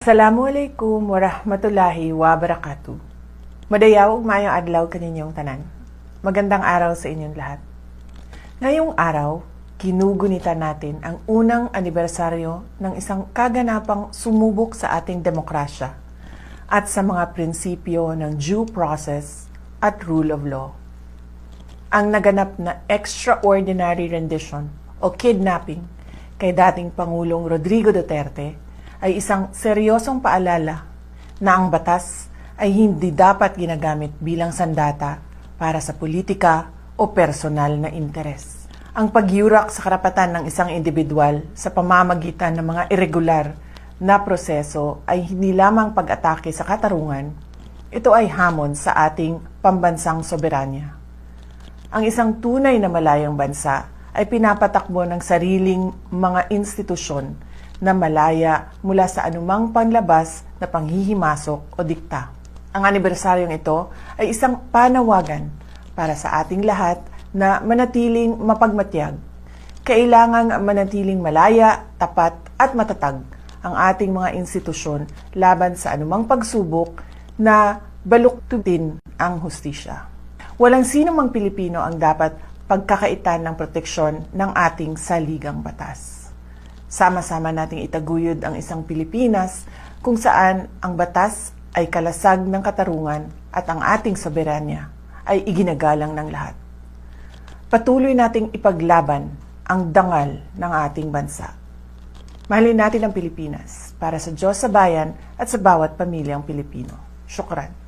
Assalamualaikum warahmatullahi wabarakatuh. Madayaw ug maayong adlaw kaninyong tanan. Magandang araw sa inyong lahat. Ngayong araw, ginugunita natin ang unang anibersaryo ng isang kaganapang sumubok sa ating demokrasya at sa mga prinsipyo ng due process at rule of law. Ang naganap na extraordinary rendition o kidnapping kay dating Pangulong Rodrigo Duterte ay isang seryosong paalala na ang batas ay hindi dapat ginagamit bilang sandata para sa politika o personal na interes. Ang pagyurak sa karapatan ng isang individual sa pamamagitan ng mga irregular na proseso ay hindi lamang pag-atake sa katarungan, ito ay hamon sa ating pambansang soberanya. Ang isang tunay na malayang bansa ay pinapatakbo ng sariling mga institusyon na malaya mula sa anumang panlabas na panghihimasok o dikta. Ang anibersaryong ito ay isang panawagan para sa ating lahat na manatiling mapagmatyag. Kailangang manatiling malaya, tapat at matatag ang ating mga institusyon laban sa anumang pagsubok na baluktutin ang hustisya. Walang sino mang Pilipino ang dapat pagkakaitan ng proteksyon ng ating saligang batas. Sama-sama nating itaguyod ang isang Pilipinas kung saan ang batas ay kalasag ng katarungan at ang ating soberanya ay iginagalang ng lahat. Patuloy nating ipaglaban ang dangal ng ating bansa. Mahalin natin ang Pilipinas para sa Diyos sa bayan at sa bawat pamilyang Pilipino. Syukran.